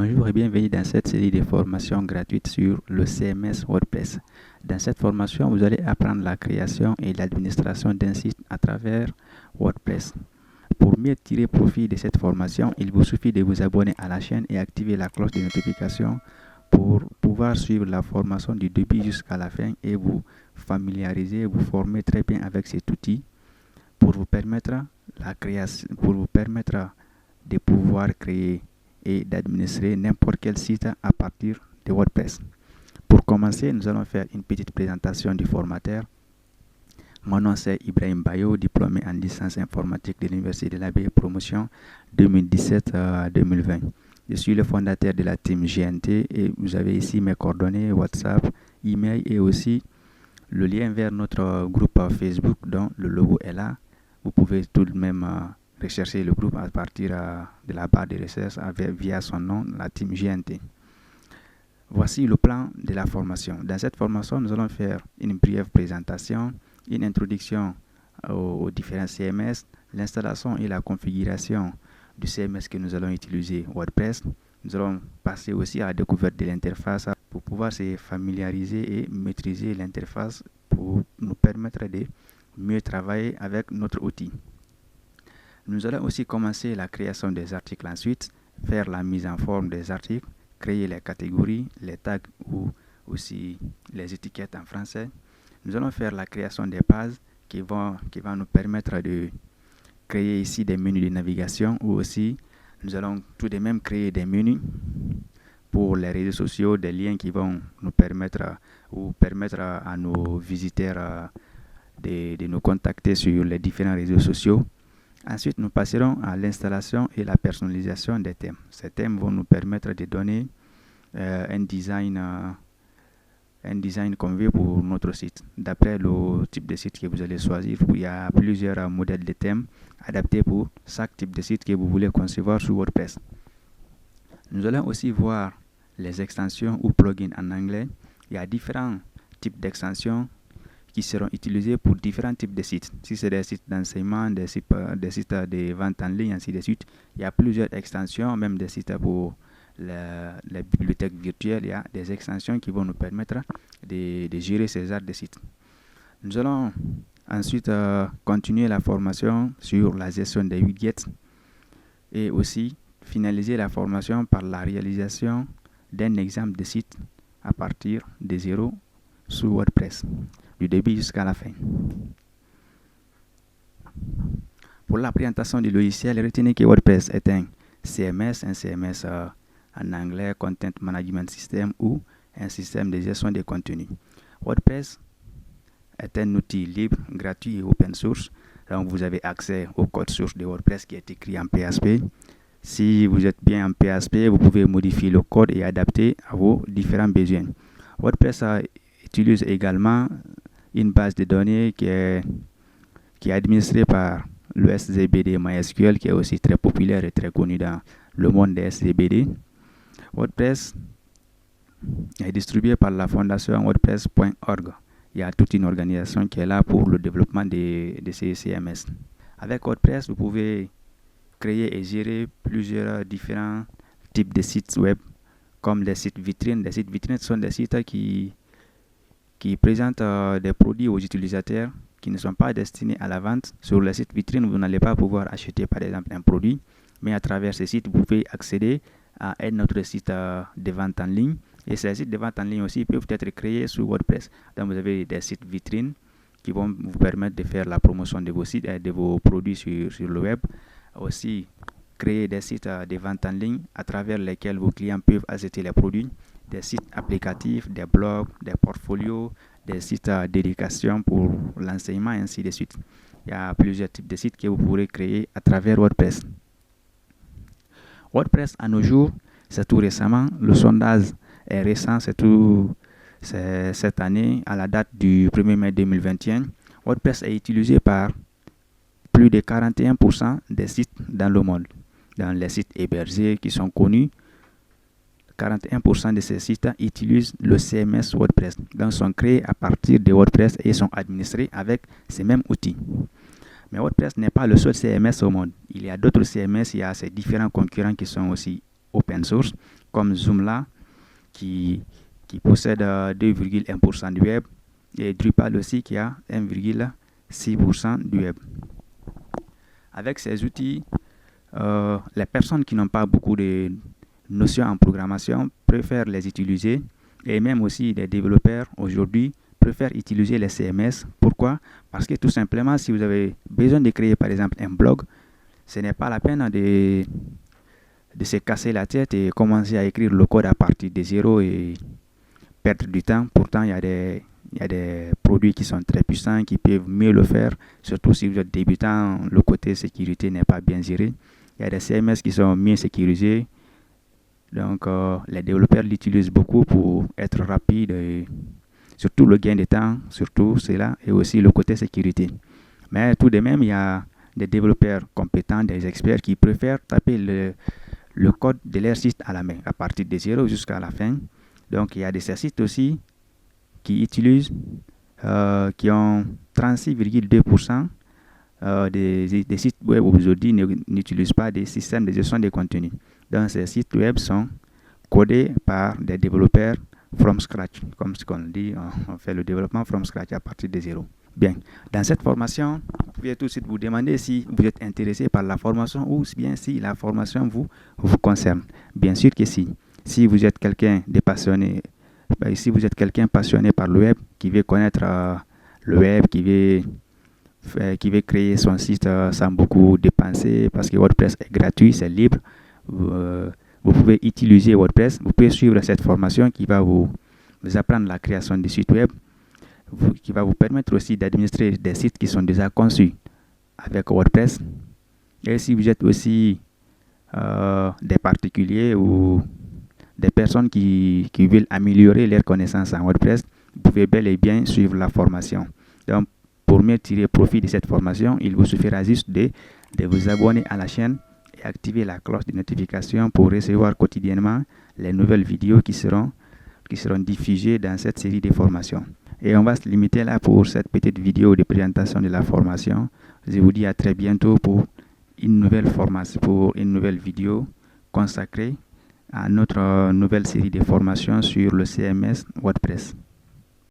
Bonjour et bienvenue dans cette série de formations gratuites sur le CMS WordPress. Dans cette formation, vous allez apprendre la création et l'administration d'un site à travers WordPress. Pour mieux tirer profit de cette formation, il vous suffit de vous abonner à la chaîne et activer la cloche de notification pour pouvoir suivre la formation du début jusqu'à la fin et vous familiariser, vous former très bien avec cet outil pour vous permettre de pouvoir créer et d'administrer n'importe quel site à partir de WordPress. Pour commencer, nous allons faire une petite présentation du formateur. Mon nom c'est Ibrahim Bayo, diplômé en licence informatique de l'Université de l'Abbé, promotion 2017-2020. Je suis le fondateur de la team GNT et vous avez ici mes coordonnées, WhatsApp, email et aussi le lien vers notre groupe Facebook dont le logo est là. Vous pouvez tout de même rechercher le groupe à partir de la barre de recherche via son nom, la team GNT. Voici le plan de la formation. Dans cette formation, nous allons faire une brève présentation, une introduction aux différents CMS, l'installation et la configuration du CMS que nous allons utiliser, WordPress. Nous allons passer aussi à la découverte de l'interface pour pouvoir se familiariser et maîtriser l'interface pour nous permettre de mieux travailler avec notre outil. Nous allons aussi commencer la création des articles ensuite, faire la mise en forme des articles, créer les catégories, les tags ou aussi les étiquettes en français. Nous allons faire la création des pages qui vont nous permettre de créer ici des menus de navigation ou aussi nous allons tout de même créer des menus pour les réseaux sociaux, des liens qui vont nous permettre à nos visiteurs de nous contacter sur les différents réseaux sociaux. Ensuite, nous passerons à l'installation et la personnalisation des thèmes. Ces thèmes vont nous permettre de donner un design qu'on veut pour notre site. D'après le type de site que vous allez choisir, il y a plusieurs modèles de thèmes adaptés pour chaque type de site que vous voulez concevoir sur WordPress. Nous allons aussi voir les extensions ou plugins en anglais. Il y a différents types d'extensions qui seront utilisés pour différents types de sites. Si c'est des sites d'enseignement, des sites de vente en ligne, ainsi de suite, il y a plusieurs extensions, même des sites pour les bibliothèques virtuelles. Il y a des extensions qui vont nous permettre de gérer ces genres de sites. Nous allons ensuite continuer la formation sur la gestion des widgets et aussi finaliser la formation par la réalisation d'un exemple de site à partir de zéro sur WordPress, du début jusqu'à la fin. Pour la présentation du logiciel, retenez que WordPress est un CMS en anglais, Content Management System ou un système de gestion des contenus. WordPress est un outil libre, gratuit et open source. Donc vous avez accès au code source de WordPress qui est écrit en PHP. Si vous êtes bien en PHP, vous pouvez modifier le code et adapter à vos différents besoins. WordPress utilise également une base de données qui est administrée par le SZBD MySQL, qui est aussi très populaire et très connu dans le monde des SZBD. WordPress est distribué par la fondation WordPress.org. Il y a toute une organisation qui est là pour le développement de ces CMS. Avec WordPress, vous pouvez créer et gérer plusieurs différents types de sites web, comme des sites vitrines. Les sites vitrines sont des sites qui présentent des produits aux utilisateurs qui ne sont pas destinés à la vente. Sur les sites vitrines, vous n'allez pas pouvoir acheter par exemple un produit, mais à travers ces sites, vous pouvez accéder à un autre site de vente en ligne. Et ces sites de vente en ligne aussi peuvent être créés sur WordPress. Donc vous avez des sites vitrines qui vont vous permettre de faire la promotion de vos sites et de vos produits sur le web. Aussi, créer des sites de vente en ligne à travers lesquels vos clients peuvent acheter les produits, des sites applicatifs, des blogs, des portfolios, des sites d'éducation pour l'enseignement et ainsi de suite. Il y a plusieurs types de sites que vous pourrez créer à travers WordPress. WordPress à nos jours, c'est tout récemment, le sondage est récent, c'est cette année à la date du 1er mai 2021. WordPress est utilisé par plus de 41% des sites dans le monde. Dans les sites hébergés qui sont connus, 41% de ces sites utilisent le CMS WordPress. Donc, sont créés à partir de WordPress et sont administrés avec ces mêmes outils. Mais WordPress n'est pas le seul CMS au monde. Il y a d'autres CMS, il y a ces différents concurrents qui sont aussi open source, comme Joomla qui possède 2,1% du web, et Drupal aussi qui a 1,6% du web. Avec ces outils, les personnes qui n'ont pas beaucoup de notions en programmation préfèrent les utiliser, et même aussi les développeurs aujourd'hui préfèrent utiliser les CMS. Pourquoi? Parce que tout simplement, si vous avez besoin de créer par exemple un blog, ce n'est pas la peine de se casser la tête et commencer à écrire le code à partir de zéro et perdre du temps. Pourtant, il y a des produits qui sont très puissants, qui peuvent mieux le faire, surtout si vous êtes débutant, le côté sécurité n'est pas bien géré. Il y a des CMS qui sont mieux sécurisés, donc les développeurs l'utilisent beaucoup pour être rapide, et surtout le gain de temps, surtout cela, et aussi le côté sécurité. Mais tout de même, il y a des développeurs compétents, des experts qui préfèrent taper le code de leur site à la main, à partir de zéro jusqu'à la fin. Donc il y a des sites aussi qui utilisent, qui ont 36,2% des sites web aujourd'hui n'utilisent pas des systèmes de gestion des contenus. Donc ces sites web sont codés par des développeurs from scratch, comme ce qu'on dit, on fait le développement from scratch à partir de zéro. Bien, dans cette formation, vous pouvez tout de suite vous demander si vous êtes intéressé par la formation ou bien si la formation vous concerne. Bien sûr que si. Si vous êtes quelqu'un de passionné, si vous êtes quelqu'un passionné par le web, qui veut connaître le web, qui veut créer son site sans beaucoup dépenser, parce que WordPress est gratuit, c'est libre, vous pouvez utiliser WordPress, vous pouvez suivre cette formation qui va vous apprendre la création de sites web, qui va vous permettre aussi d'administrer des sites qui sont déjà conçus avec WordPress. Et si vous êtes aussi des particuliers ou des personnes qui veulent améliorer leurs connaissances en WordPress, vous pouvez bel et bien suivre la formation. Donc, pour mieux tirer profit de cette formation, il vous suffira juste de vous abonner à la chaîne et activer la cloche de notification pour recevoir quotidiennement les nouvelles vidéos qui seront diffusées dans cette série de formations. Et on va se limiter là pour cette petite vidéo de présentation de la formation. Je vous dis à très bientôt pour une nouvelle formation, pour une nouvelle vidéo consacrée à notre nouvelle série de formations sur le CMS WordPress.